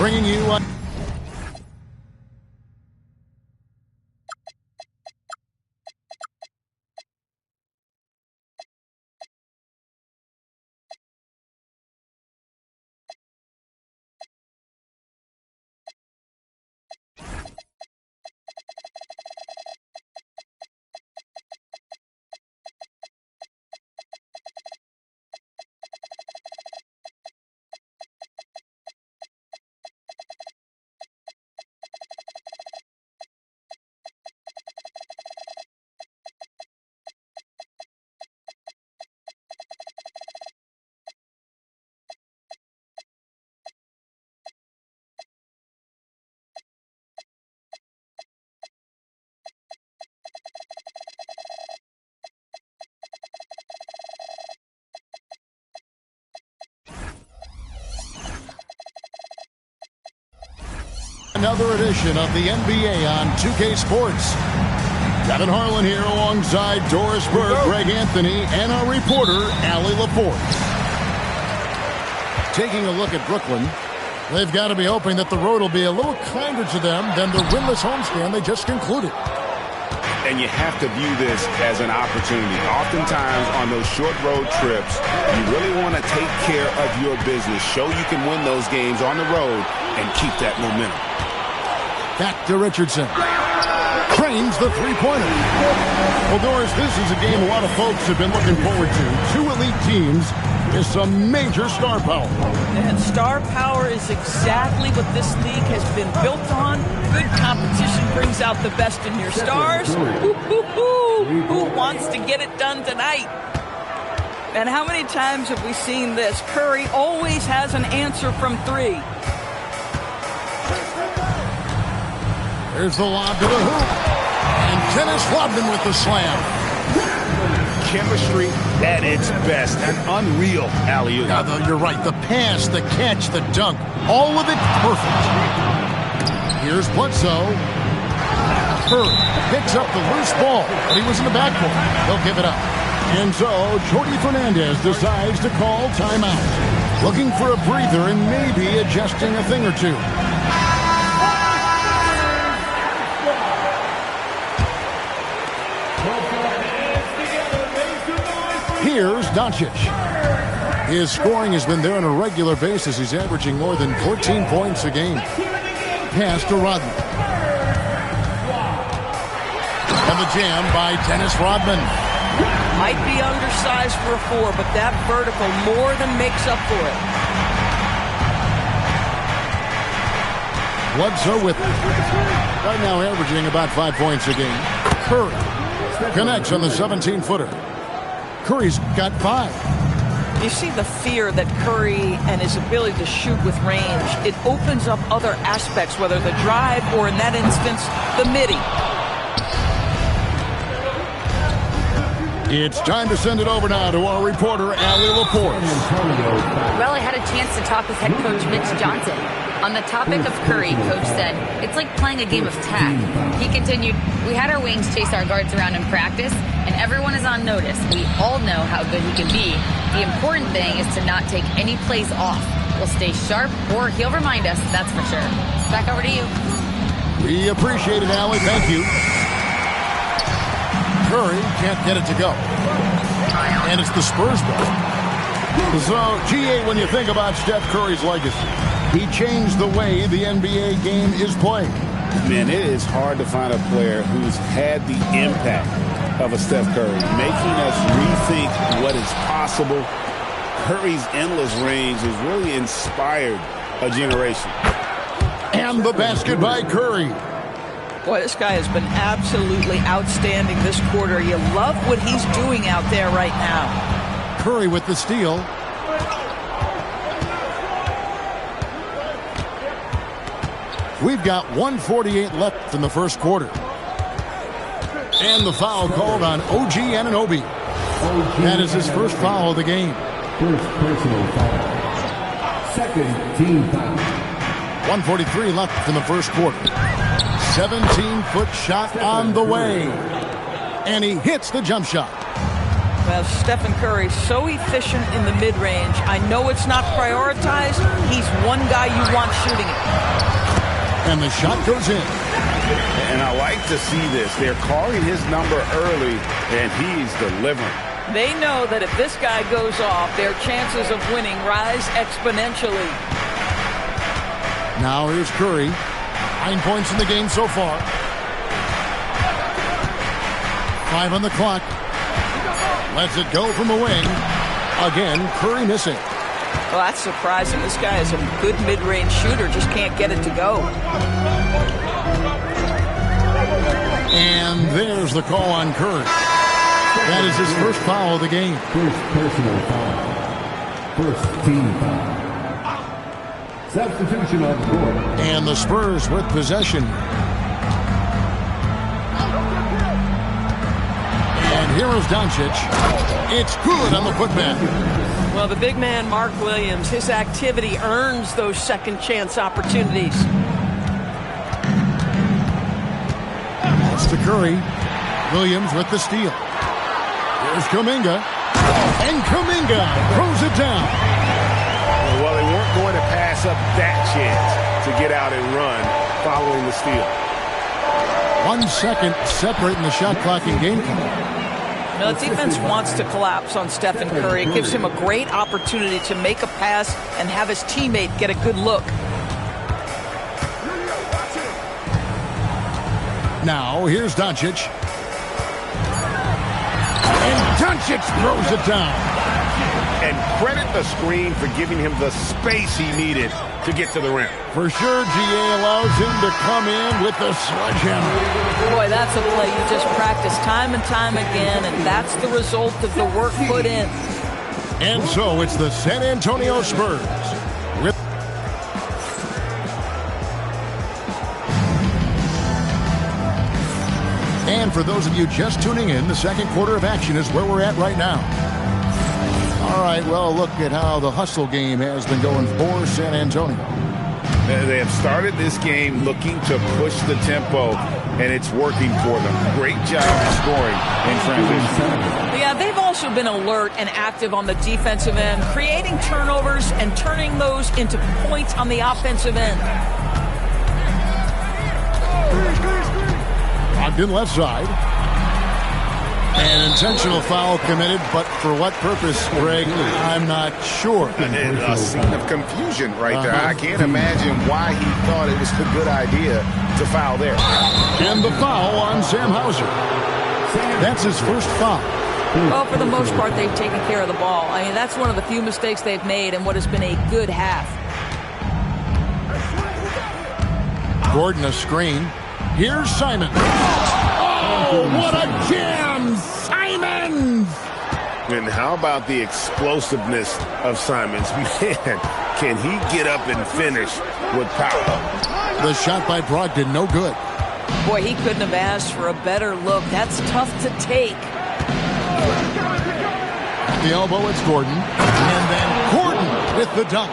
bringing you another edition of the NBA on 2K Sports. Kevin Harlan here alongside Doris Burke, Greg Anthony, and our reporter, Allie Laporte. Taking a look at Brooklyn, they've got to be hoping that the road will be a little kinder to them than the winless homestand they just concluded. And you have to view this as an opportunity. Oftentimes on those short road trips, you really want to take care of your business. Show you can win those games on the road and keep that momentum. Back to Richardson. Cranes the three-pointer. Well, Doris, this is a game a lot of folks have been looking forward to. Two elite teams is some major star power. And star power is exactly what this league has been built on. Good competition brings out the best in your stars. Who wants to get it done tonight? And how many times have we seen this? Curry always has an answer from three. There's the lob to the hoop. And Dennis Rodman with the slam. Chemistry at its best. An unreal alley-oop. Yeah, you're right. The pass, the catch, the dunk. All of it perfect. Here's Bledsoe. Curry picks up the loose ball, but he was in the backcourt. They'll give it up. And so, Jordi Fernandez decides to call timeout. Looking for a breather and maybe adjusting a thing or two. Here's Doncic. His scoring has been there on a regular basis. He's averaging more than 14 points a game. Pass to Rodman. And the jam by Dennis Rodman. Might be undersized for a four, but that vertical more than makes up for it. Bledsoe with it. Right now averaging about 5 points a game. Curry connects on the 17-footer. Curry's got 5. You see the fear that Curry and his ability to shoot with range. It opens up other aspects, whether the drive or, in that instance, the midi. It's time to send it over now to our reporter, Allie Laporte. Well, I had a chance to talk with head coach Mitch Johnson. On the topic of Curry, Coach said, it's like playing a game of tag. He continued, we had our wings chase our guards around in practice, and everyone is on notice. We all know how good he can be. The important thing is to not take any plays off. We'll stay sharp, or he'll remind us, that's for sure. Back over to you. We appreciate it, Allie. Thank you. Curry can't get it to go. And it's the Spurs ball. So, GA, when you think about Steph Curry's legacy, he changed the way the NBA game is played. Man, it is hard to find a player who's had the impact of a Steph Curry, making us rethink what is possible. Curry's endless range has really inspired a generation. And the basket by Curry. Boy, this guy has been absolutely outstanding this quarter. You love what he's doing out there right now. Curry with the steal. We've got 1:48 left in the first quarter. And the foul called on OG Anunoby. That is his first foul of the game. First personal foul. Second team foul. 1:43 left in the first quarter. 17-foot shot on the way. And he hits the jump shot. Well, Stephen Curry, so efficient in the mid-range. I know it's not prioritized. He's one guy you want shooting it. And the shot goes in. And I like to see this. They're calling his number early, and he's delivering. They know that if this guy goes off, their chances of winning rise exponentially. Now here's Curry. 9 points in the game so far. 5 on the clock. Lets it go from the wing. Again, Curry missing. Well, that's surprising. This guy is a good mid-range shooter, just can't get it to go. And there's the call on Curry. That is his first foul of the game. First personal foul. First team foul. Substitution on the court. And the Spurs with possession. And here is Doncic. It's good on the putback. Well, the big man, Mark Williams, his activity earns those second chance opportunities. That's to Curry. Williams with the steal. Here's Kuminga. And Kuminga throws it down. Well, they weren't going to pass up that chance to get out and run following the steal. 1 second separating the shot clock and game clock. Now, the defense wants to collapse on Stephen Curry. It gives him a great opportunity to make a pass and have his teammate get a good look. Now, here's Doncic. And Doncic throws it down. And credit the screen for giving him the space he needed to get to the rim. For sure, GA allows him to come in with the sledgehammer. Boy, that's a play you just practice time and time again, and that's the result of the work put in. And so it's the San Antonio Spurs. And for those of you just tuning in, the second quarter of action is where we're at right now. All right, well, look at how the hustle game has been going for San Antonio. They have started this game looking to push the tempo, and it's working for them. Great job scoring in transition. Yeah, they've also been alert and active on the defensive end, creating turnovers and turning those into points on the offensive end. Ogden left side. An intentional foul committed, but for what purpose, Greg, I'm not sure. A scene of confusion right there. I can't imagine why he thought it was a good idea to foul there. And the foul on Sam Hauser. That's his first foul. Well, for the most part, they've taken care of the ball. I mean, that's one of the few mistakes they've made in what has been a good half. Gordon a screen. Here's Simon. Oh, what a jam! Simons! And how about the explosiveness of Simons? Man, can he get up and finish with power? The shot by Brogdon, no good. Boy, he couldn't have asked for a better look. That's tough to take. At the elbow, it's Gordon. And then Gordon with the dunk.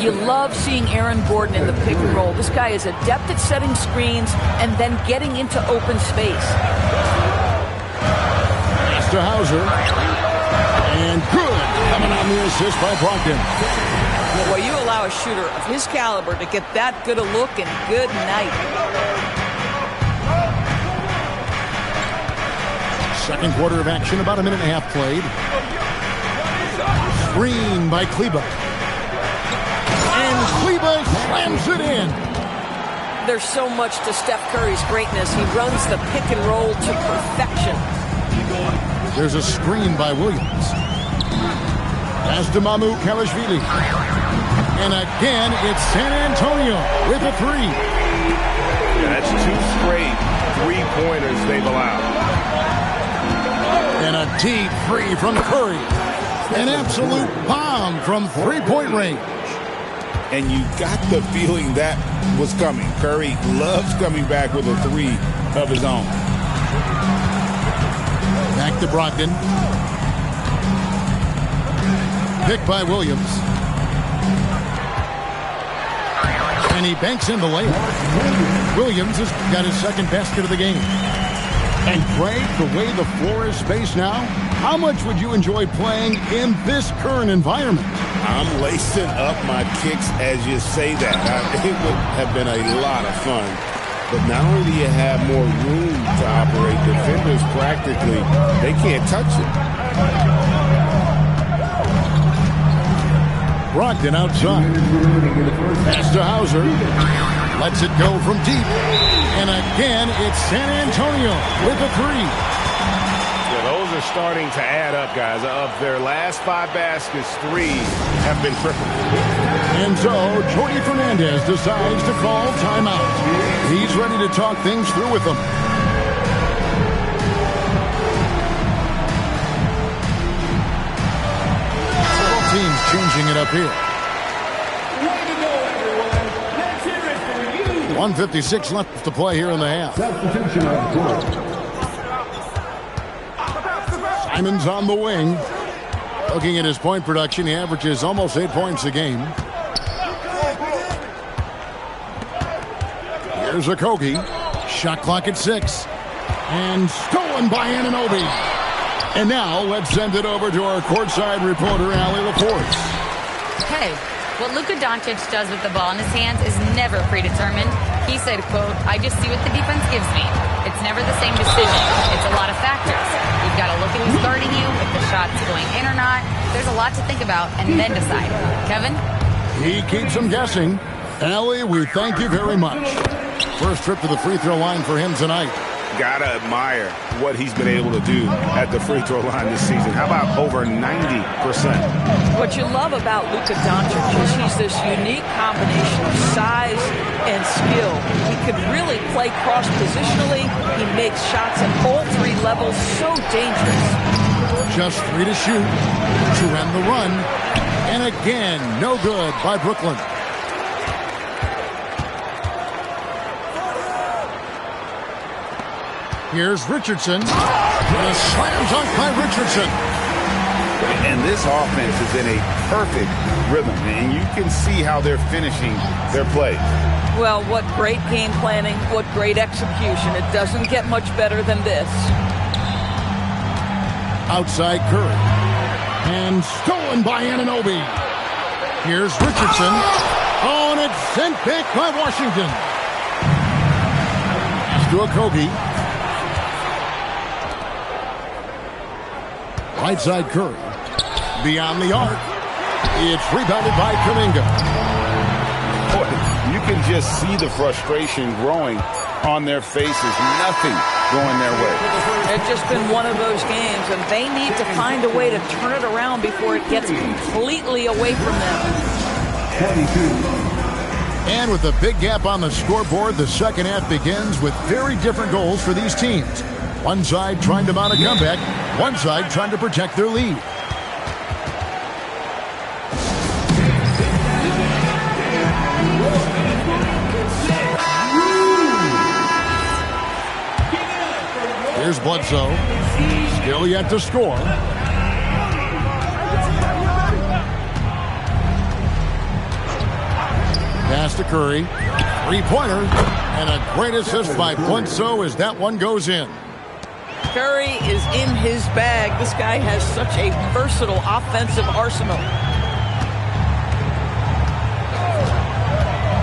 You love seeing Aaron Gordon in the pick and roll. This guy is adept at setting screens and then getting into open space. Pass to Hauser. And good. Coming on the assist by Brogdon. Well, you allow a shooter of his caliber to get that good a look, and good night. Second quarter of action, about a minute and a half played. Screen by Kleber. And Kleber slams it in. There's so much to Steph Curry's greatness. He runs the pick and roll to perfection. There's a screen by Williams. Pass to Mamoukelashvili. And again, it's San Antonio with a three. Yeah, that's 2 straight three-pointers they've allowed. And a deep three from Curry. An absolute bomb from three-point range. And you got the feeling that was coming. Curry loves coming back with a three of his own. Back to Brogdon. Picked by Williams. And he banks in the layup. Williams has got his second basket of the game. And Greg, the way the floor is spaced now, How much would you enjoy playing in this current environment? I'm lacing up my kicks as you say that. It would have been a lot of fun. But not only do you have more room to operate, defenders practically, they can't touch it. Brogdon outside. Pass to Hauser. Lets it go from deep. And again, it's San Antonio with a three. Yeah, those are starting to add up, guys. Of their last 5 baskets, 3 have been triple. And so, Jordi Fernandez decides to call timeout. He's ready to talk things through with them. Several teams changing it up here. 1:56 left to play here in the half. Substitution on court. Simon's on the wing. Looking at his point production, he averages almost 8 points a game. Here's Okogie. Shot clock at 6. And stolen by Anunoby. And now let's send it over to our courtside reporter, Allie LaForce. Hey, what Luka Doncic does with the ball in his hands is never predetermined. He said, quote, "I just see what the defense gives me. It's never the same decision. It's a lot of factors. You've got to look at who's guarding you, if the shot's going in or not. There's a lot to think about and then decide." Kevin? He keeps him guessing. Allie, we thank you very much. First trip to the free throw line for him tonight. Gotta admire what he's been able to do at the free throw line this season. How about over 90%? What you love about Luka Doncic is he's this unique combination of size and skill. He can really play cross-positionally. He makes shots at all 3 levels. So dangerous. Just 3 to shoot to end the run. And again, no good by Brooklyn. Here's Richardson. And a slam dunk by Richardson. And this offense is in a perfect rhythm, and you can see how they're finishing their play. Well, what great game planning, what great execution. It doesn't get much better than this. Outside Curry. And stolen by Anunoby. Here's Richardson. Oh, and it's sent back by Washington. Pass to Okogie. Right side Curry. Beyond the arc. It's rebounded by Kuminga. Boy, you can just see the frustration growing on their faces. Nothing going their way. It's just been one of those games, and they need to find a way to turn it around before it gets completely away from them. 22. And with a big gap on the scoreboard, the second half begins with very different goals for these teams. One side trying to mount a comeback, one side trying to protect their lead. Here's Bledsoe. Still yet to score. Pass to Curry. Three-pointer. And a great assist by Bledsoe as that one goes in. Curry is in his bag. This guy has such a versatile offensive arsenal.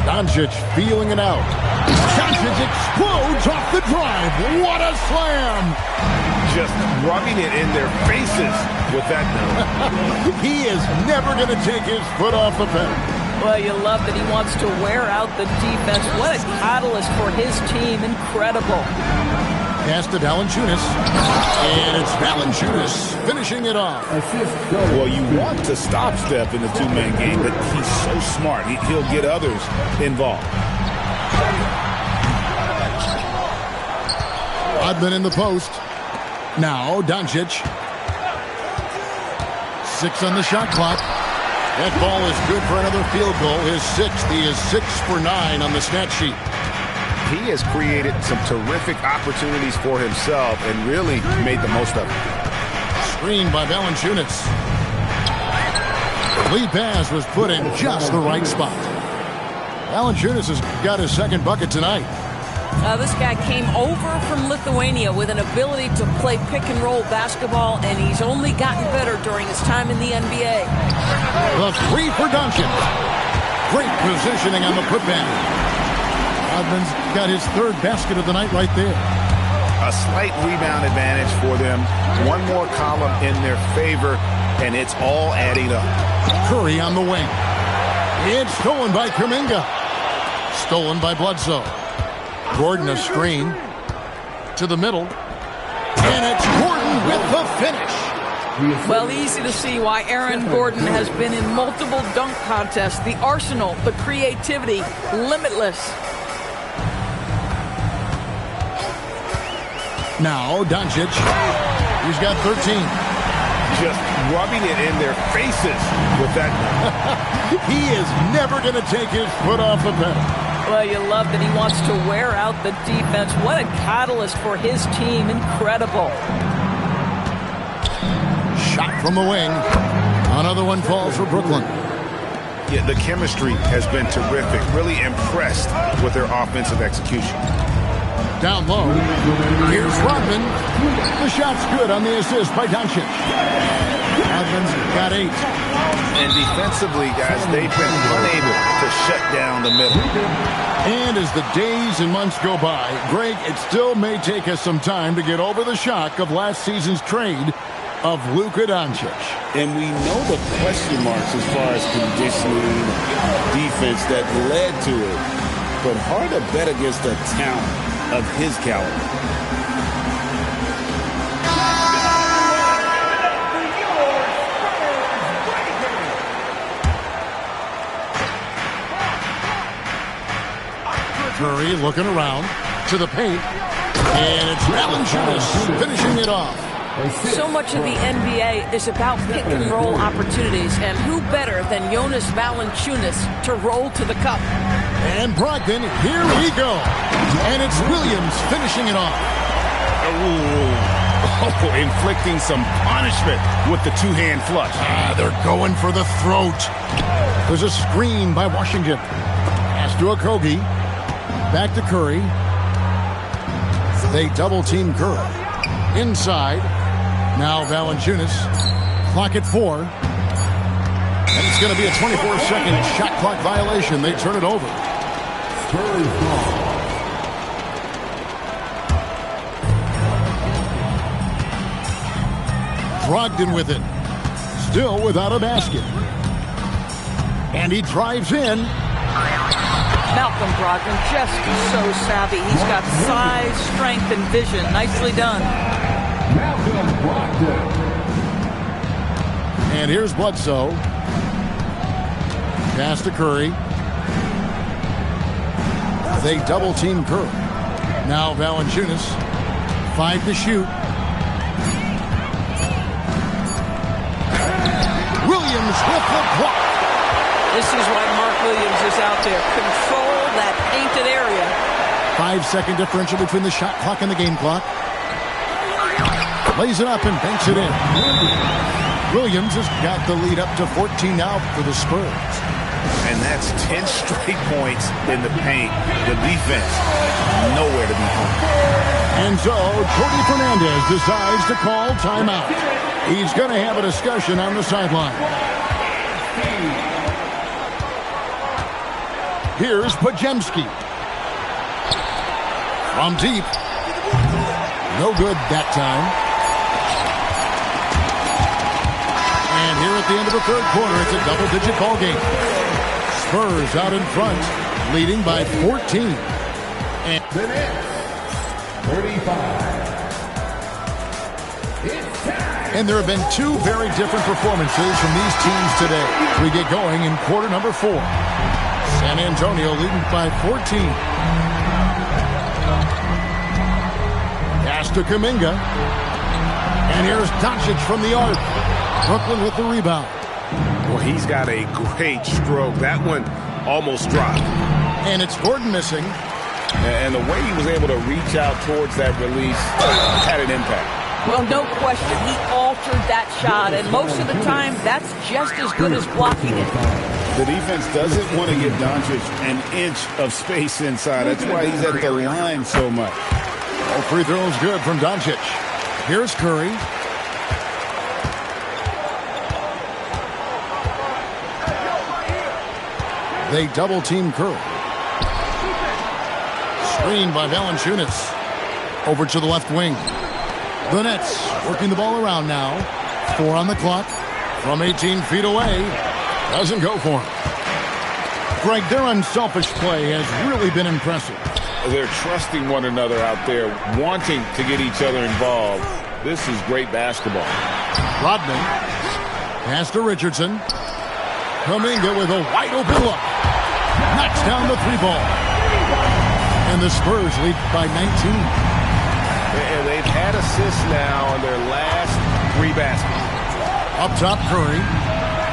Doncic feeling it out. Doncic explodes off the drive. What a slam! Just rubbing it in their faces with that note. He is never going to take his foot off the pedal. Well, you love that he wants to wear out the defense. What a catalyst for his team. Incredible. Pass to Valanciunas. And it's Valanciunas finishing it off. Well, you want to stop Steph in the two-man game, but he's so smart. He'll get others involved. Rodman in the post. Now Doncic. 6 on the shot clock. That ball is good for another field goal. His 6th. He is 6 for 9 on the stat sheet. He has created some terrific opportunities for himself and really made the most of it. Screen by Valanciunas. The lead pass was put in just the right spot. Valanciunas has got his second bucket tonight. This guy came over from Lithuania with an ability to play pick-and-roll basketball, and he's only gotten better during his time in the NBA. The three for Doncic. Great positioning on the putback. Rodman's got his third basket of the night right there. A slight rebound advantage for them. One more column in their favor, and it's all adding up. Curry on the wing. It's stolen by Kuminga. Stolen by Bledsoe. Gordon a screen to the middle. And it's Gordon with the finish. Well, easy to see why Aaron Gordon has been in multiple dunk contests. The arsenal, the creativity, limitless. Now Doncic. He's got 13. Just rubbing it in their faces with that. He is never going to take his foot off the pedal. Well, you love that he wants to wear out the defense. What a catalyst for his team. Incredible. Shot from the wing. Another one falls for Brooklyn. Yeah, the chemistry has been terrific. Really impressed with their offensive execution. Down low. Here's Rodman. The shot's good on the assist by Doncic. Rodman's got 8. And defensively, guys, they've been unable to shut down the middle. And as the days and months go by, Greg, it still may take us some time to get over the shock of last season's trade of Luka Doncic. And we know the question marks as far as conditioning, defense that led to it. But hard to bet against a talent of his caliber. Curry looking around to the paint. And it's Valanciunas finishing it off. So much of the NBA is about pick-and-roll opportunities, and who better than Jonas Valanciunas to roll to the cup? And Brogdon, here we go. And it's Williams finishing it off. Oh, inflicting some punishment with the two-hand flush. They're going for the throat. There's a screen by Washington. Pass to Okogie. Back to Curry. They double-team Curry. Inside. Now Valanciunas. Clock at 4. And it's going to be a 24-second shot clock violation. They turn it over. Brogdon with it. Still without a basket. And he drives in. Malcolm Brogdon just so savvy. He's got size, strength, and vision. Nicely done. Malcolm Brogdon. And here's Bledsoe. Pass to Curry. They double-team Curry. Now Valanciunas. 5 to shoot. Williams with the block. This is why Mark Williams is out there. Control that painted area. 5-second differential between the shot clock and the game clock. Lays it up and banks it in. Williams has got the lead up to 14 now for the Spurs. And that's 10 straight points in the paint. The defense, nowhere to be found. And so, Cody Fernandez decides to call timeout. He's going to have a discussion on the sideline. Here's Podziemski. From deep. No good that time. And here at the end of the third quarter, it's a double-digit ball game. Spurs out in front, leading by 14. And The Nets, 35. And there have been 2 very different performances from these teams today. We get going in quarter number 4. San Antonio leading by 14. Pass to Kuminga. And here's Doncic from the arc. Brooklyn with the rebound. Well, he's got a great stroke. That one almost dropped. And it's Gordon missing. And the way he was able to reach out towards that release had an impact. Well, no question. He altered that shot, and most of the time, that's just as good as blocking it. The defense doesn't want to give Doncic an inch of space inside. That's why he's at the line so much. All free throws good from Doncic. Here's Curry. They double-team Curry. Screened by Valanciunas. Over to the left wing. The Nets working the ball around now. 4 on the clock. From 18 feet away. Doesn't go for him. Greg, their unselfish play has really been impressive. They're trusting one another out there, wanting to get each other involved. This is great basketball. Rodman. Pass to Richardson. Kuminga with a wide-open look. Knocks down the 3-ball. And the Spurs lead by 19. And they've had assists now on their last 3 baskets. Up top, Curry.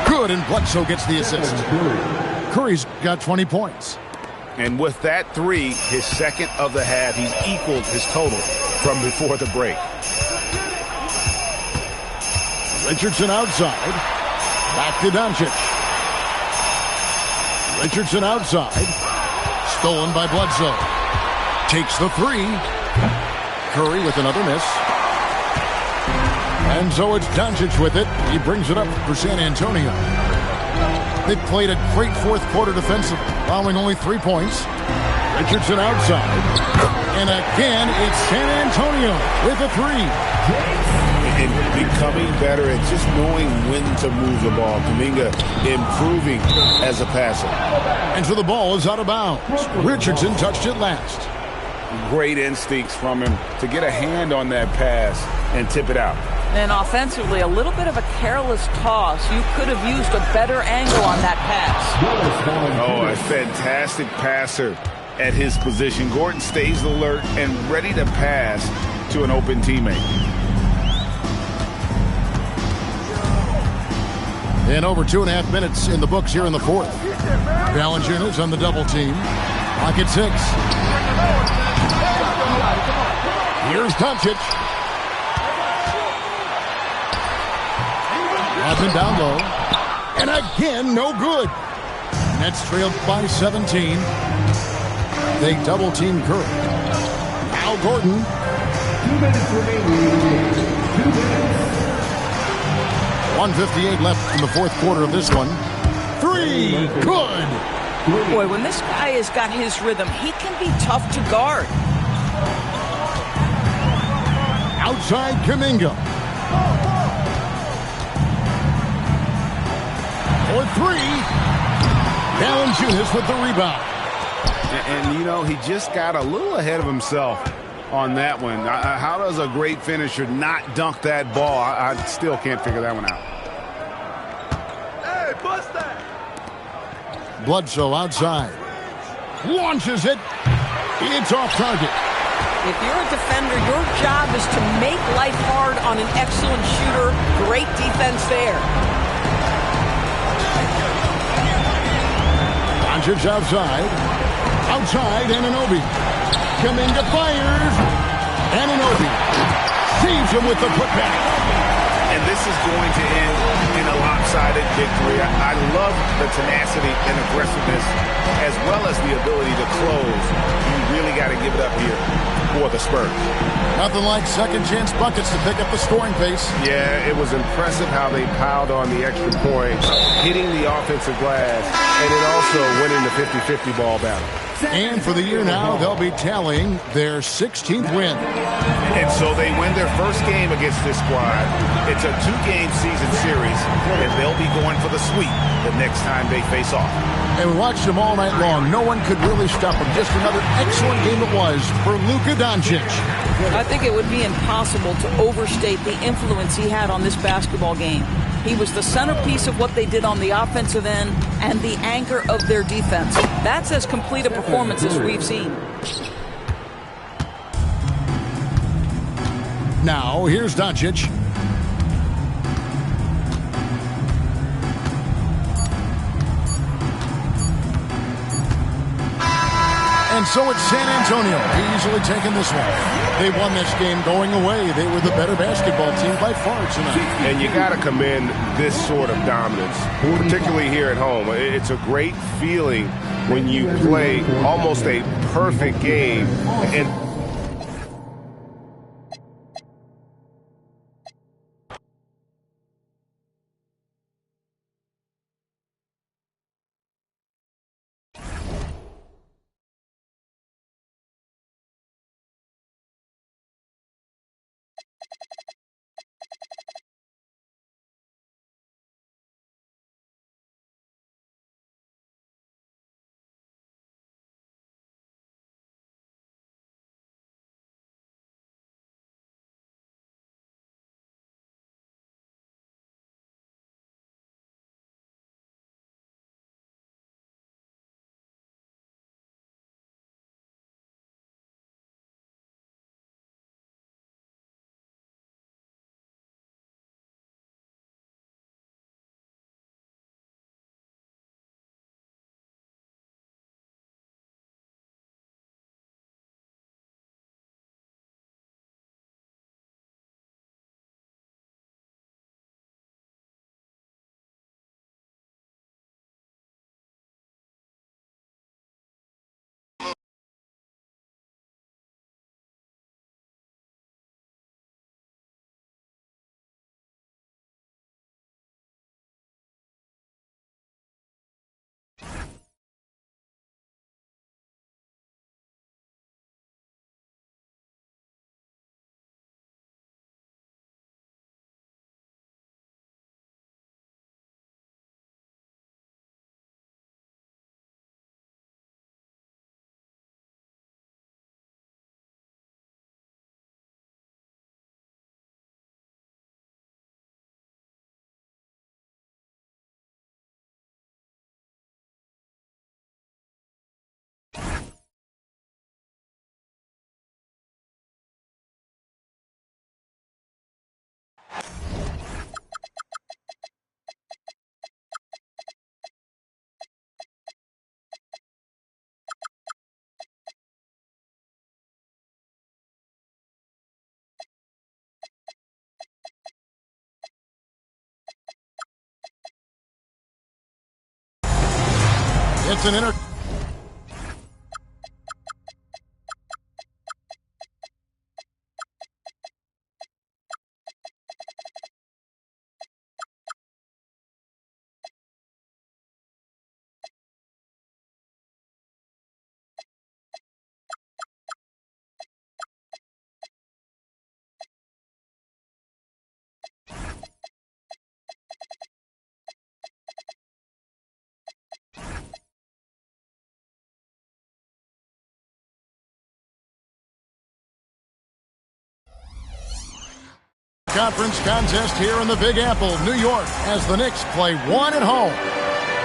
Good, and Bledsoe gets the assist. Curry's got 20 points. And with that 3, his second of the half, he's equaled his total from before the break. Richardson outside. Back to Doncic. Richardson outside. Stolen by Bledsoe. Takes the 3. Curry with another miss. And so it's Doncic with it. He brings it up for San Antonio. They played a great fourth quarter defensive, allowing only 3 points. Richardson outside. And again, it's San Antonio with a 3. And becoming better at just knowing when to move the ball. Kuminga improving as a passer. And so the ball is out of bounds. Richardson touched it last. Great instincts from him to get a hand on that pass and tip it out. And offensively, a little bit of a careless toss. You could have used a better angle on that pass. Oh, a fantastic passer at his position. Gordon stays alert and ready to pass to an open teammate. And over 2.5 minutes in the books here in the fourth. Valanciunas on the double team. Clock at 6. Here's Doncic. Rodman down low. And again, no good. Nets trailed by 17. They double team Curry. Al Gordon. 2 minutes remaining. 2 minutes. 1:58 left in the fourth quarter of this one. 3. Good. Boy, when this guy has got his rhythm, he can be tough to guard. Outside Kuminga. For 3. Valanciunas with the rebound. And, you know, he just got a little ahead of himself on that one. How does a great finisher not dunk that ball? I still can't figure that one out. Hey, bust that! Bledsoe outside. Launches it. It's off target. If you're a defender, your job is to make life hard on an excellent shooter. Great defense there. Doncic outside. Outside, Anunoby. Kuminga fires. Anunoby saves him with the putback. And this is going to end in a lopsided victory. I love the tenacity and aggressiveness as well as the ability to close. You really got to give it up here for the Spurs. Nothing like second chance buckets to pick up the scoring pace. Yeah, it was impressive how they piled on the extra points, hitting the offensive glass, and it also winning the 50-50 ball battle. And for the year now, they'll be tallying their 16th win. And so they win their first game against this squad. It's a 2-game season series, and they'll be going for the sweep the next time they face off. And we watched them all night long. No one could really stop them. Just another excellent game it was for Luka Doncic. I think it would be impossible to overstate the influence he had on this basketball game. He was the centerpiece of what they did on the offensive end and the anchor of their defense. That's as complete a performance as we've seen. Now, here's Doncic. And And so it's San Antonio easily taking this one. They won this game going away. They were the better basketball team by far tonight. And you got to commend this sort of dominance, particularly here at home. It's a great feeling when you play almost a perfect game. And it's an conference contest here in the Big Apple, New York, as the Knicks play one at home.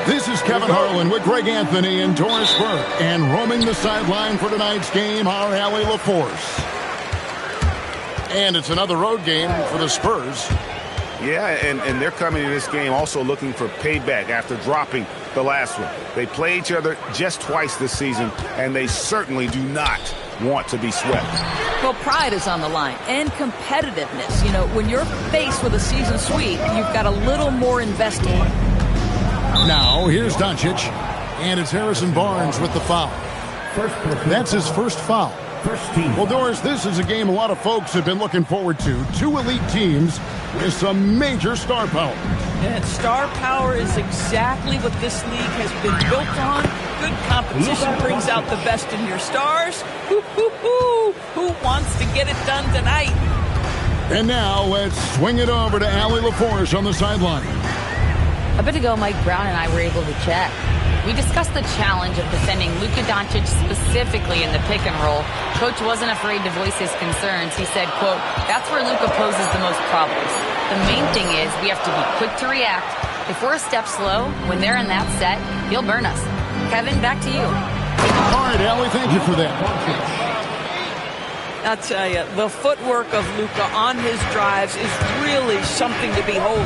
This is Kevin Harlan with Greg Anthony and Doris Burke, and roaming the sideline for tonight's game, our Allie LaForce. And it's another road game for the Spurs. yeah, and they're coming to this game also looking for payback after dropping the last one. They play each other just twice this season, and they certainly do not want to be swept. Well, pride is on the line and competitiveness. You know, when you're faced with a season sweep, you've got a little more invested. Now, here's Doncic, and it's Harrison Barnes with the foul. That's his first foul. Well, Doris, this is a game a lot of folks have been looking forward to. Two elite teams with some major star power. And star power is exactly what this league has been built on. Good competition brings out the best in your stars. Who wants to get it done tonight? And now let's swing it over to Allie LaForce on the sideline. A bit ago, Mike Brown and I were able to chat. We discussed the challenge of defending Luka Doncic specifically in the pick and roll. Coach wasn't afraid to voice his concerns. He said, quote, "That's where Luka poses the most problems. The main thing is we have to be quick to react. If we're a step slow, when they're in that set, he'll burn us." Kevin, back to you. All right, Allie, thank you for that. I'll tell you, the footwork of Luka on his drives is really something to behold.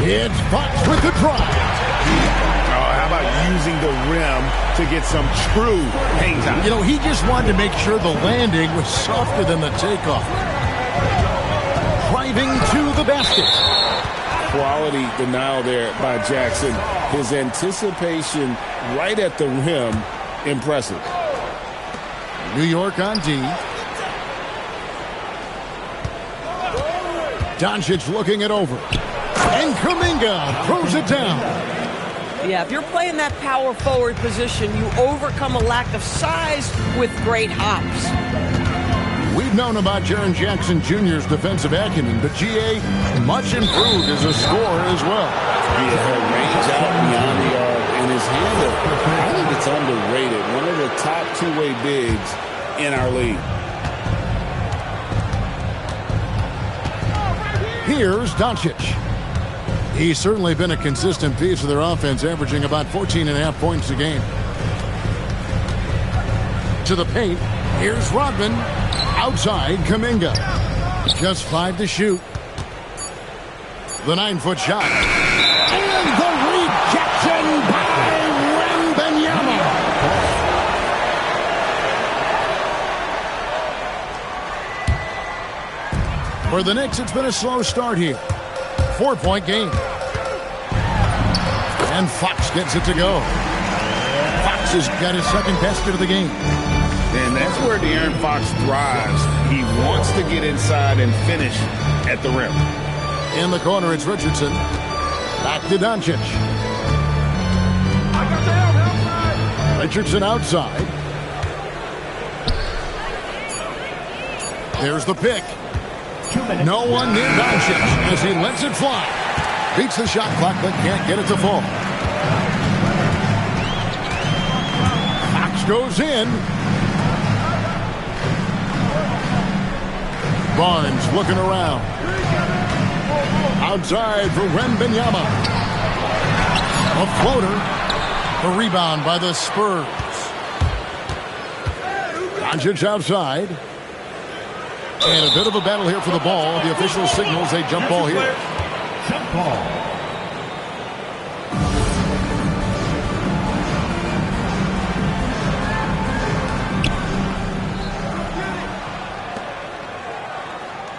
It's Fox with the drive. How about about using the rim to get some true hang time? You know, he just wanted to make sure the landing was softer than the takeoff. Driving to the basket. Quality denial there by Jackson. His anticipation right at the rim, impressive. New York on D. Doncic looking it over. And Kuminga throws it down. Yeah, if you're playing that power forward position, you overcome a lack of size with great hops. We've known about Jaren Jackson Jr.'s defensive acumen, but G.A. much improved as a scorer as well. Yeah, range out beyond the arc, and his handle, I think it's underrated. One of the top two-way bigs in our league. Here's Doncic. He's certainly been a consistent piece of their offense, averaging about 14.5 points a game. To the paint, here's Rodman. Outside, Kuminga. Just 5 to shoot. The 9-foot shot. And the rejection by Wembanyama. For the Knicks, it's been a slow start here. 4-point game. And Fox gets it to go. Fox has got his second basket of the game. And that's where De'Aaron Fox thrives. He wants to get inside and finish at the rim. In the corner, it's Richardson. Back to Doncic. Richardson outside. There's the pick. No one near Doncic as he lets it fly. Beats the shot clock but can't get it to fall. Fox goes in. Barnes looking around. Outside for Wembanyama. A floater. The rebound by the Spurs. Doncic outside. And a bit of a battle here for the ball. The official signals a jump ball here. Jump ball.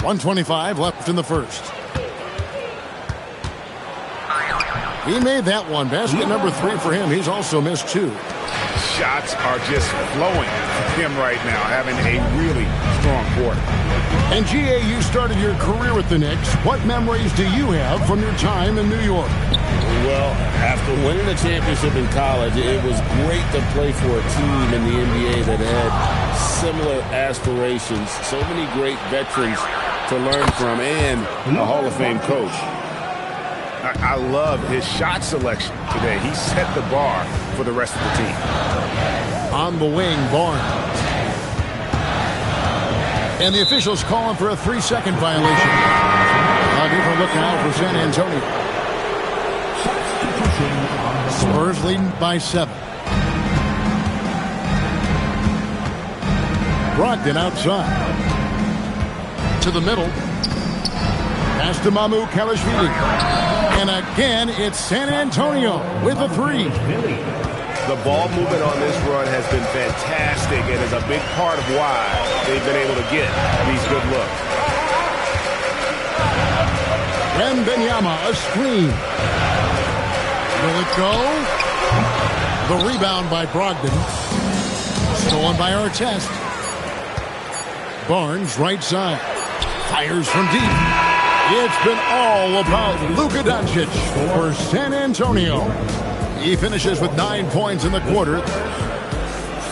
.125 left in the first. He made that one. Basket number 3 for him. He's also missed 2. Shots are just flowing for him right now, having a really strong quarter. And G.A., you started your career with the Knicks. What memories do you have from your time in New York? Well, after winning a championship in college, it was great to play for a team in the NBA that had similar aspirations. So many great veterans to learn from, and a Hall of Fame coach. I love his shot selection today. He set the bar for the rest of the team. On the wing, Barnes. And the officials calling for a 3-second violation. A different look now for San Antonio. Spurs leading by 7. Brogdon outside. To the middle. Pass to Mamu Kalashvili. And again, it's San Antonio with a 3. The ball movement on this run has been fantastic and is a big part of why they've been able to get these good looks. Wembanyama, a screen. Will it go? The rebound by Brogdon. Stolen by Artest. Barnes, right side. Fires from deep. It's been all about Luka Doncic for San Antonio. He finishes with 9 points in the quarter.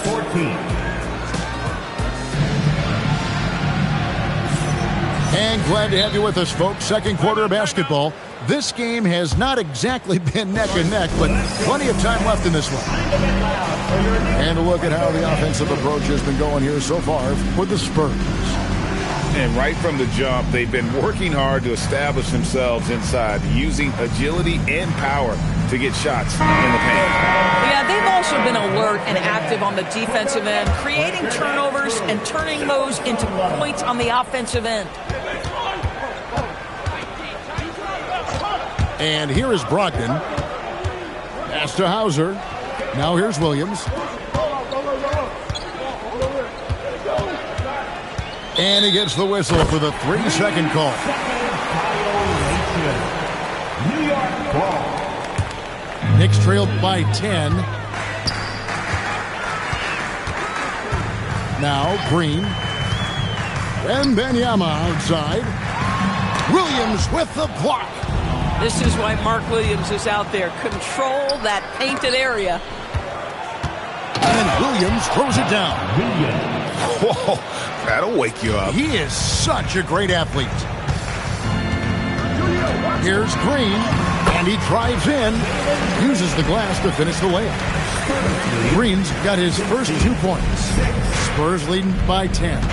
14. And glad to have you with us, folks. Second quarter of basketball. This game has not exactly been neck and neck, but plenty of time left in this one. And a look at how the offensive approach has been going here so far for the Spurs. And right from the jump, they've been working hard to establish themselves inside, using agility and power to get shots in the paint. Yeah, they've also been alert and active on the defensive end, creating turnovers and turning those into points on the offensive end. And here is Brogdon. Pass to Hauser. Now here's Williams. And he gets the whistle for the 3-second call. New York ball. Knicks trailed by 10. Now Green. Wembanyama outside. Williams with the block. This is why Mark Williams is out there. Control that painted area. And Williams throws it down. Whoa, that'll wake you up. He is such a great athlete. Here's Green, and he drives in, uses the glass to finish the layup. Green's got his first 2 points. Spurs leading by 10.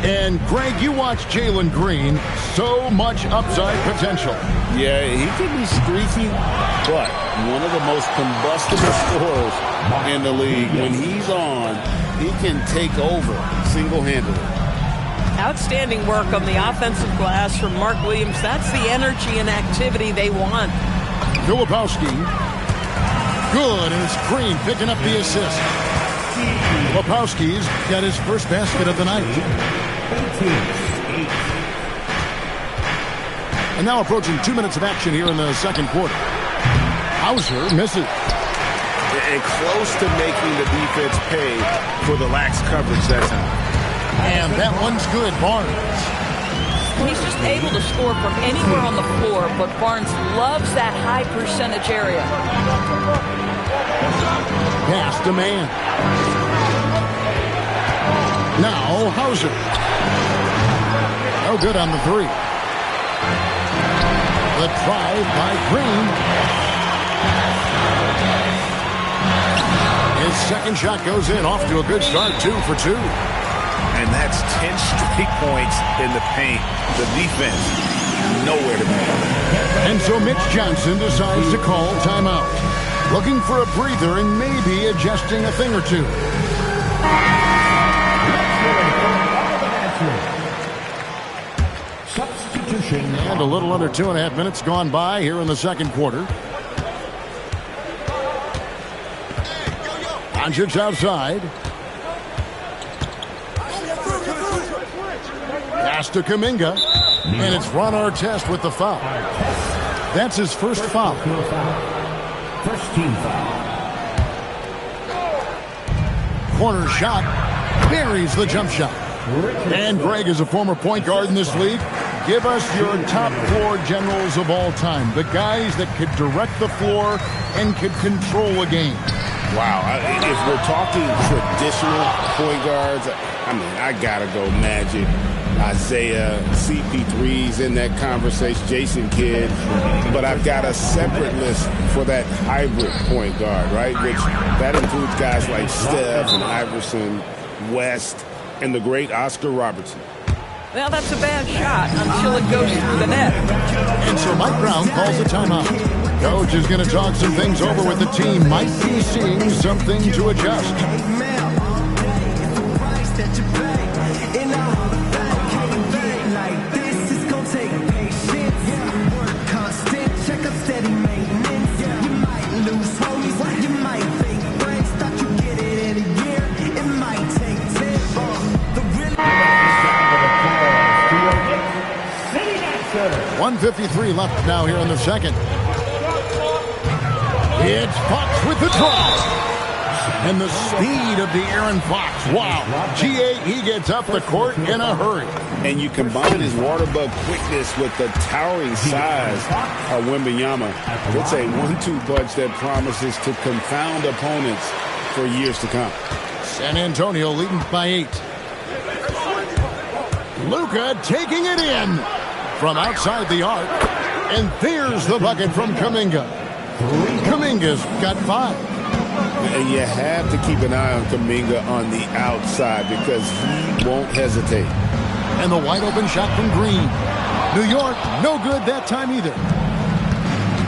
And, Greg, you watch Jalen Green, so much upside potential. Yeah, he can be streaky, but one of the most combustible scorers in the league. When he's on, he can take over single-handedly. Outstanding work on the offensive glass from Mark Williams. That's the energy and activity they want. Filipowski. Good, and it's Green picking up the assist. Filipowski's got his first basket of the night. And now approaching 2 minutes of action here in the second quarter. Hauser misses. And close to making the defense pay for the lax coverage that time. And that one's good, Barnes. He's just able to score from anywhere on the floor, but Barnes loves that high percentage area. Pass to man. Now Hauser. No good on the 3. The drive by Green. His second shot goes in, off to a good start, 2 for 2. And that's 10 straight points in the paint. The defense, nowhere to be. And so Mitch Johnson decides to call timeout. Looking for a breather and maybe adjusting a thing or two. Substitution. And a little under 2.5 minutes gone by here in the second quarter. Doncic outside. Pass to Kuminga. And it's Ron Artest with the foul. That's his first foul. First team foul. Corner shot. Buries the jump shot. And Greg is a former point guard in this league. Give us your top 4 generals of all time. The guys that could direct the floor and could control a game. Wow. If we're talking traditional point guards, I mean, I got to go Magic, Isaiah, CP3's in that conversation, Jason Kidd. But I've got a separate list for that hybrid point guard, right? Which that includes guys like Steph and Iverson, West, and the great Oscar Robertson. Well, that's a bad shot until it goes through the net. And so Mike Brown calls a timeout. Coach is going to talk some things over with the team. Might be seeing something to adjust. .153 left now here in the second. It's Fox with the drive. And the speed of the Aaron Fox. Wow. G.A., he gets up the court in a hurry. And you combine his water bug quickness with the towering size of Wembanyama. It's a 1-2 punch that promises to confound opponents for years to come. San Antonio leading by 8. Luka taking it in from outside the arc. And there's the bucket from Kuminga. Kuminga's got 5. And you have to keep an eye on Kuminga on the outside because he won't hesitate. And the wide open shot from Green. New York, no good that time either.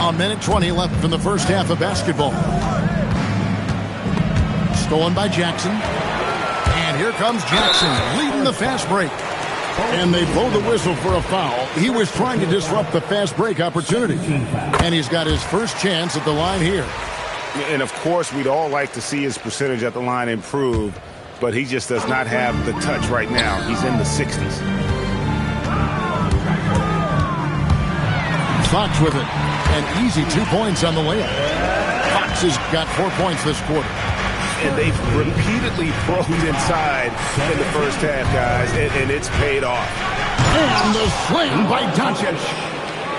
1:20 left from the first half of basketball. Stolen by Jackson. And here comes Jackson leading the fast break. And they blow the whistle for a foul. He was trying to disrupt the fast break opportunity. And he's got his first chance at the line here. And, of course, we'd all like to see his percentage at the line improve, but he just does not have the touch right now. He's in the 60s. Fox with it. An easy 2 points on the layup. Fox has got 4 points this quarter. And they've repeatedly probed inside in the first half, guys, and it's paid off. And the slam by Doncic.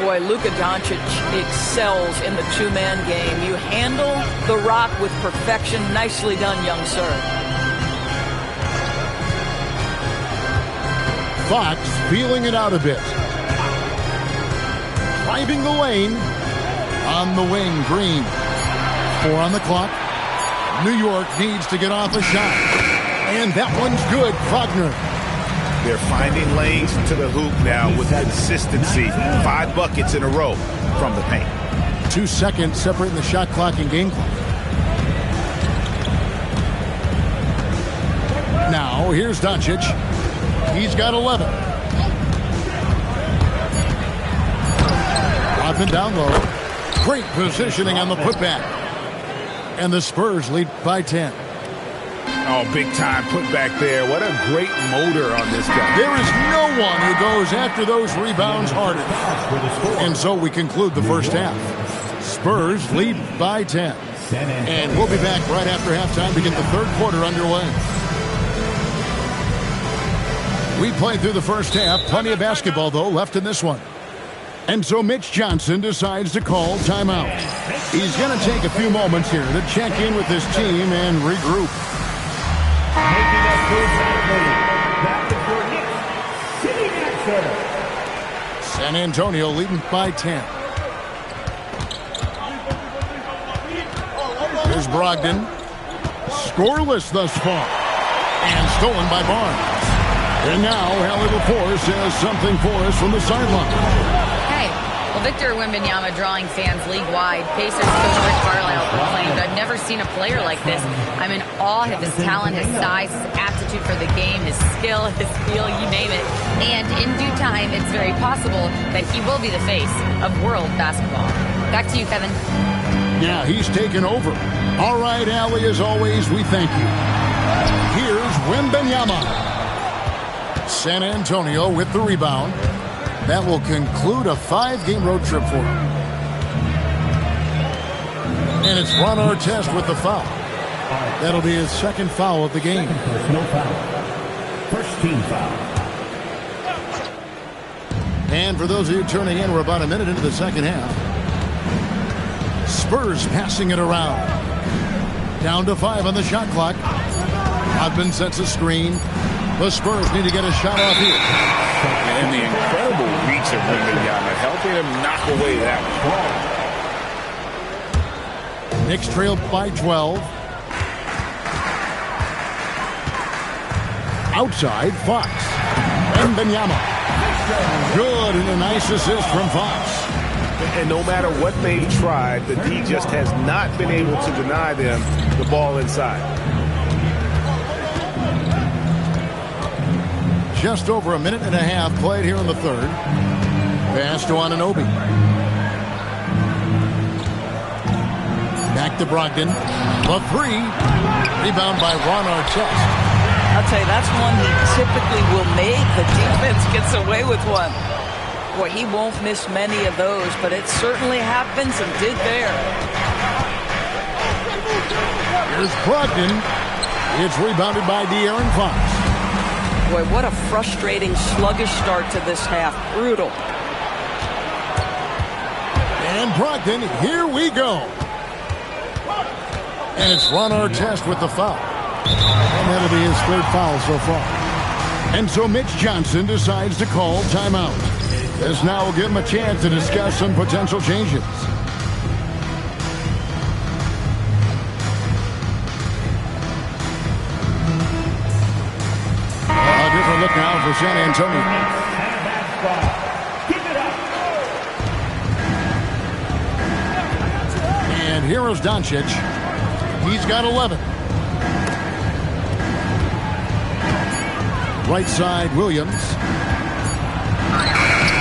Boy, Luka Doncic excels in the two-man game. You handle the rock with perfection. Nicely done, young sir. Fox feeling it out a bit. Driving the lane. On the wing, Green. 4 on the clock. New York needs to get off a shot. And that one's good, Wagner. They're finding lanes to the hoop now with consistency. 5 buckets in a row from the paint. 2 seconds separating the shot clock and game clock. Now, here's Doncic. He's got 11. Up and down low. Great positioning on the putback. And the Spurs lead by 10. Oh, big time put back there. What a great motor on this guy. There is no one who goes after those rebounds harder. And so we conclude the first half. Spurs lead by 10. And we'll be back right after halftime to get the third quarter underway. We played through the first half. Plenty of basketball, though, left in this one. And so Mitch Johnson decides to call timeout. He's going to take a few moments here to check in with his team and regroup. Making that move back to San Antonio leading by 10. Here's Brogdon. Scoreless thus far. And stolen by Barnes. And now Allie LaForce has something for us from the sideline. Well, Victor Wembanyama drawing fans league-wide. Pacers coach Rick Carlisle proclaimed, "I've never seen a player like this. I'm in awe of his talent, his size, his aptitude for the game, his skill, his feel, you name it. And in due time, it's very possible that he will be the face of world basketball." Back to you, Kevin. Yeah, he's taken over. All right, Allie, as always, we thank you. Here's Wembanyama. San Antonio with the rebound. That will conclude a 5-game road trip for him. And it's Ron Artest with the foul. That'll be his second foul of the game. personal foul. First team foul. And for those of you turning in, we're about a minute into the second half. Spurs passing it around. Down to 5 on the shot clock. Hodman sets a screen. The Spurs need to get a shot off here. And the incredible reach of Wembanyama, helping him knock away that one. Knicks trail by 12. Outside, Fox. Wembanyama. Good, and a nice assist from Fox. And no matter what they've tried, the D just has not been able to deny them the ball inside. Just over a minute and a half played here in the third. Pass to Anunoby. Back to Brogdon. The 3. Rebound by Ron Artest. I'll tell you, that's one he typically will make. The defense gets away with one. Boy, he won't miss many of those, but it certainly happens and did there. Here's Brogdon. It's rebounded by De'Aaron Fox. Boy, what a frustrating, sluggish start to this half. Brutal. And Brogdon, here we go. And it's Ron Artest with the foul. And that'll be his third foul so far. And so Mitch Johnson decides to call timeout. This now will give him a chance to discuss some potential changes. A different look now for San Antonio. And here is Doncic. He's got 11. Right side, Williams.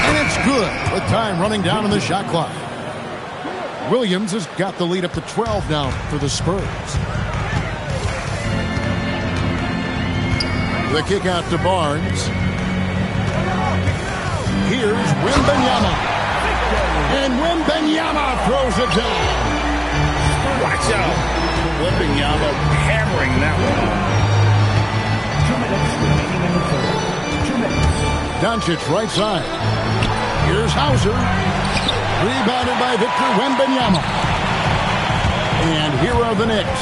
And it's good with time running down on the shot clock. Williams has got the lead up to 12 now for the Spurs. The kick out to Barnes. Here's Wembanyama. And Wembanyama throws it down. Watch out. Wembanyama hammering that one. 2 minutes remaining in the third. 2 minutes. Doncic right side. Here's Hauser. Rebounded by Victor Wembanyama. And here are the Knicks.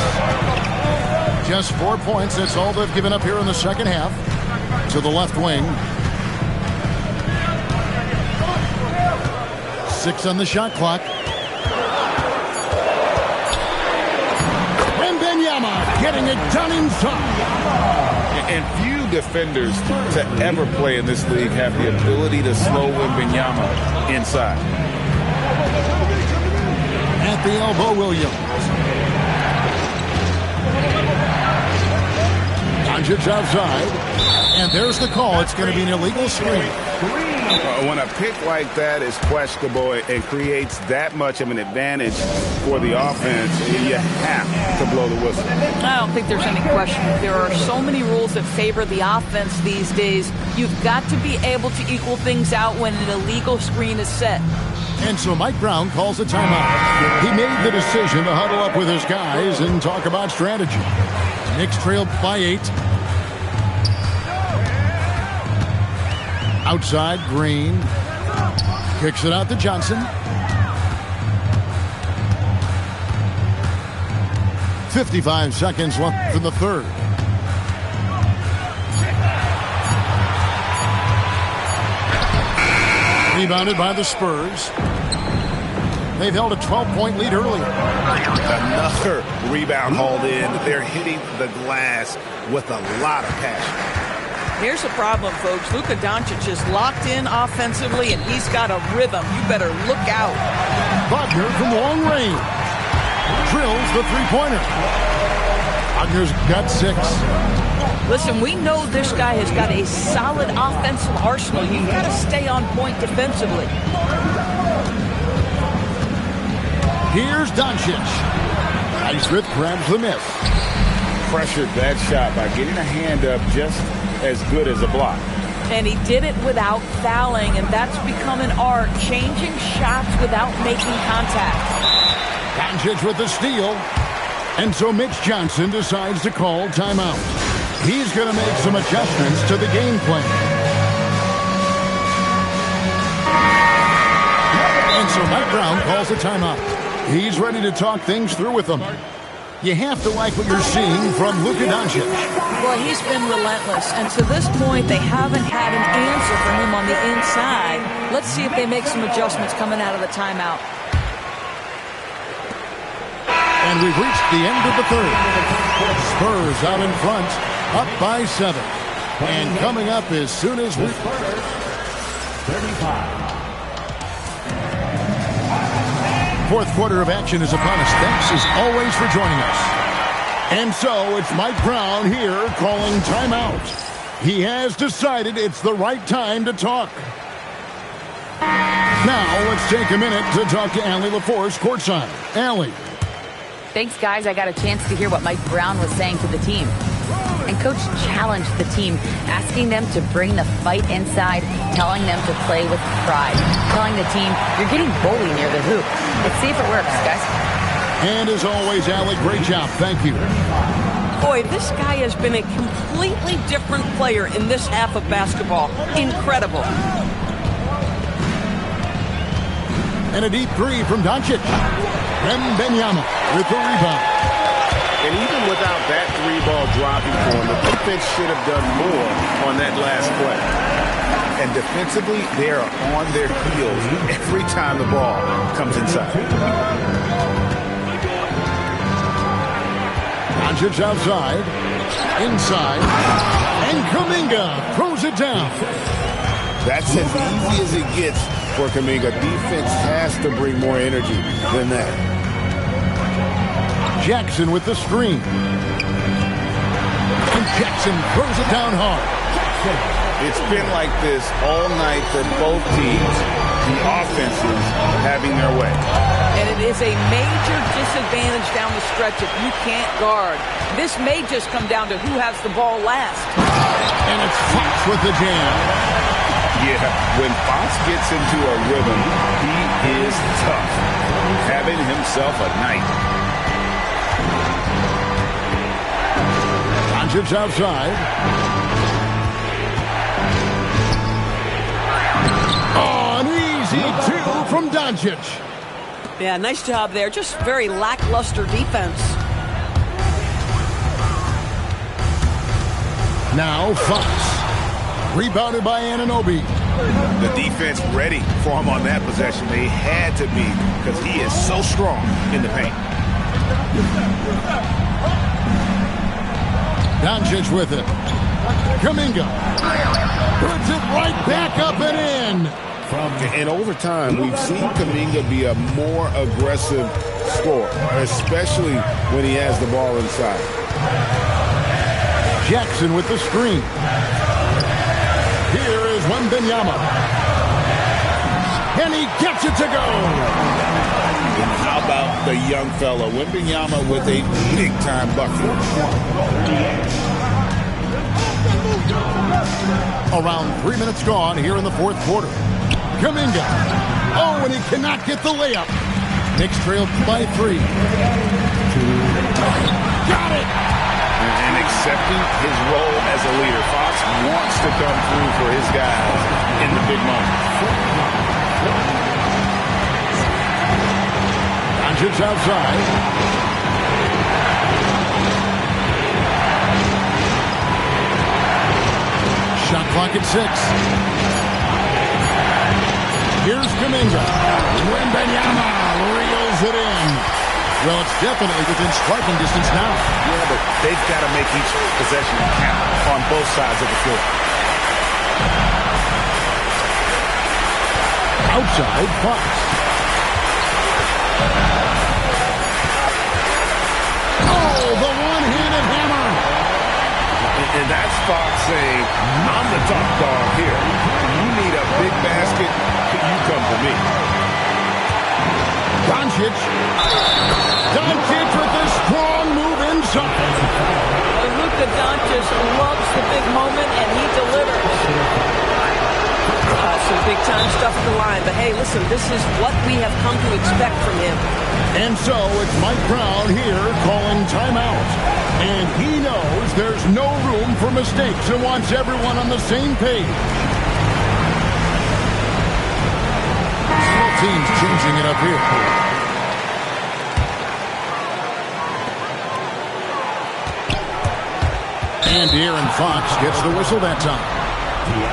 Just 4 points. That's all they've given up here in the second half. To the left wing. 6 on the shot clock. Wembanyama getting it done inside. And few defenders to ever play in this league have the ability to slow Wembanyama inside. At the elbow, Williams. Doncic outside. And there's the call. It's going to be an illegal screen. When a pick like that is questionable and creates that much of an advantage for the offense, you have to blow the whistle. I don't think there's any question. There are so many rules that favor the offense these days. You've got to be able to equal things out when an illegal screen is set. And so Mike Brown calls a timeout. He made the decision to huddle up with his guys and talk about strategy. Knicks trailed by 8. Outside, Green. Kicks it out to Johnson. 55 seconds left for the third. Rebounded by the Spurs. They've held a 12-point lead earlier. Another rebound hauled in. They're hitting the glass with a lot of passion. Here's the problem, folks. Luka Doncic is locked in offensively, and he's got a rhythm. You better look out. Wagner from long range. Drills the three-pointer. Wagner's got 6. Listen, we know this guy has got a solid offensive arsenal. You've got to stay on point defensively. Here's Doncic. Highsmith grabs the miss. Pressured that shot by getting a hand up just as good as a block. And he did it without fouling, and that's become an art, changing shots without making contact. Doncic with the steal. And so Mitch Johnson decides to call timeout. He's going to make some adjustments to the game plan. And so Mike Brown calls a timeout. He's ready to talk things through with them. You have to like what you're seeing from Luka Doncic. Well, he's been relentless, and to this point, they haven't had an answer for him on the inside. Let's see if they make some adjustments coming out of the timeout. And we've reached the end of the third. Spurs out in front, up by 7. And coming up as soon as we... 35. Fourth quarter of action is upon us. Thanks as always for joining us. And so it's Mike Brown here calling timeout. He has decided it's the right time to talk. Now let's take a minute to talk to Allie LaForce courtside. Allie. Thanks, guys. I got a chance to hear what Mike Brown was saying to the team. And Coach challenged the team, asking them to bring the fight inside, telling them to play with pride, telling the team, you're getting bullied near the hoop. Let's see if it works, guys. And as always, Allie, great job. Thank you. Boy, this guy has been a completely different player in this half of basketball. Incredible. And a deep 3 from Doncic. Wembanyama with the rebound. And even without that 3-ball dropping for him, the defense should have done more on that last play. And defensively, they are on their heels every time the ball comes inside. Doncic outside, inside, and Kuminga throws it down. That's as easy as it gets for Kuminga. Defense has to bring more energy than that. Jackson with the screen. And Jackson throws it down hard. It's been like this all night for both teams. The offenses having their way. And it is a major disadvantage down the stretch if you can't guard. This may just come down to who has the ball last. And it's Fox with the jam. Yeah, when Fox gets into a rhythm, he is tough. Having himself a night. Doncic outside. Oh, an easy two from Doncic. Yeah, nice job there. Just very lackluster defense. Now Fox. Rebounded by Anunoby. The defense ready for him on that possession. They had to be because he is so strong in the paint. Doncic with it. Kuminga. Puts it right back up and in. And over time, we've seen Kuminga be a more aggressive scorer, especially when he has the ball inside. Jackson with the screen. Here is Wembanyama. And he gets it to go. And how about the young fella, Wembanyama, with a big-time bucket. Around 3 minutes gone here in the fourth quarter. Kuminga. Oh, and he cannot get the layup. Knicks trail by 3. Got it. And accepting his role as a leader. Fox wants to come through for his guys in the big moments. Doncic outside. Shot clock at 6. Here's Kuminga. Wembanyama reels it in. Well, it's definitely within striking distance now. Yeah, but they've got to make each possession count on both sides of the floor. Outside, Fox. Oh, the one-handed hammer. And that's Fox saying, I'm the top dog here. You need a big basket, you come for me. Doncic. Doncic with a strong move inside. Luka Doncic loves the big moment, and he delivers. Some big-time stuff at the line. But, hey, listen, this is what we have come to expect from him. And so it's Mike Brown here calling timeout. And he knows there's no room for mistakes and wants everyone on the same page. Both teams changing it up here. And De'Aaron Fox gets the whistle that time.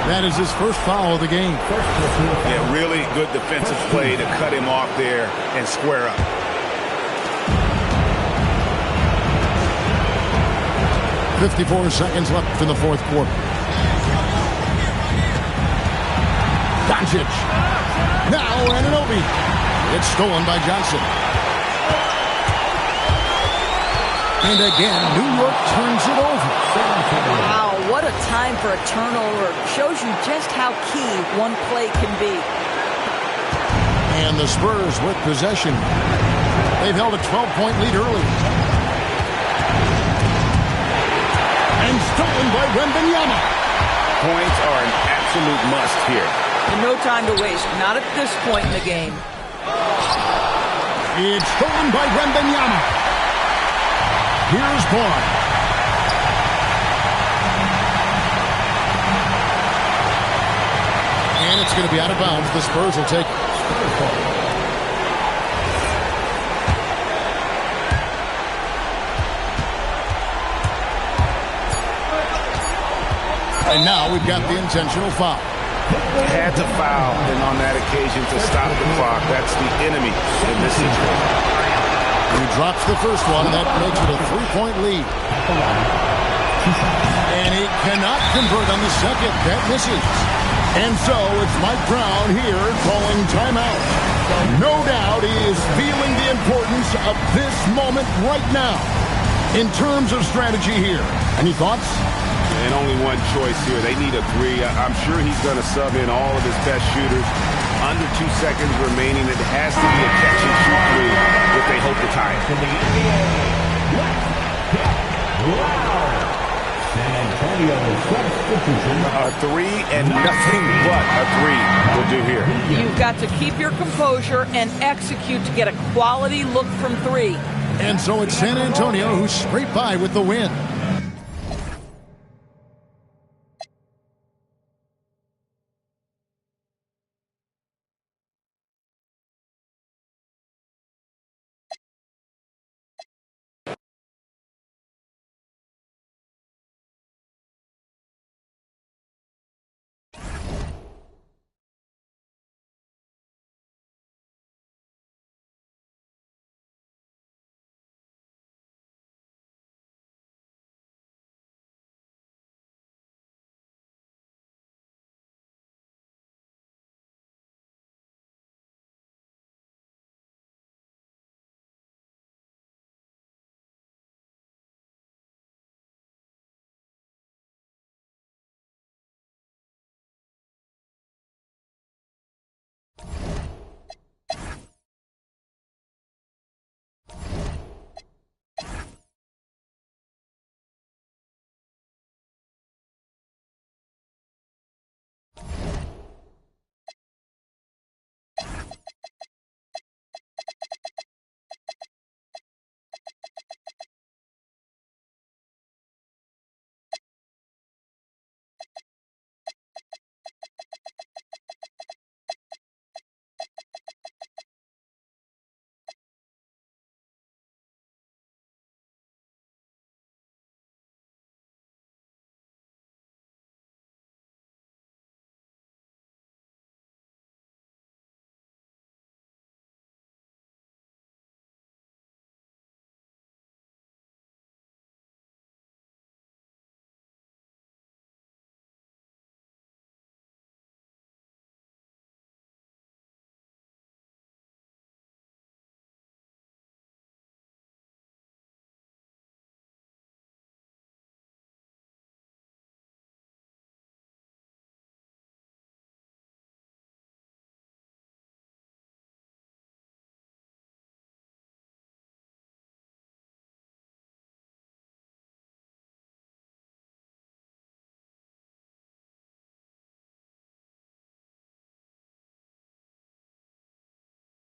That is his first foul of the game. Yeah, really good defensive play to cut him off there and square up. .54 seconds left in the fourth quarter. Doncic. Now Anunoby. It's stolen by Johnson. And again, New York turns it over. Wow, what a time for a turnover. Shows you just how key one play can be. And the Spurs with possession. They've held a 12-point lead early. And stolen by Wembanyama. Points are an absolute must here. And no time to waste. Not at this point in the game. It's stolen by Wembanyama. Here's Bourne. And it's going to be out of bounds. The Spurs will take it. And now we've got the intentional foul. Had to foul, and on that occasion to stop the clock. That's the enemy in this situation. He drops the first one. That makes it a 3-point lead. And he cannot convert on the second. That misses. And so it's Mike Brown here calling timeout. No doubt he is feeling the importance of this moment right now in terms of strategy here. Any thoughts? and only one choice here. They need a three. I'm sure he's going to sub in all of his best shooters. Under 2 seconds remaining. It has to be a catch-and-shoot three if they hope to tie it. In the NBA, San Antonio substitution. A three and nothing but a three will do here. You've got to keep your composure and execute to get a quality look from three. And so it's San Antonio who scraped by with the win.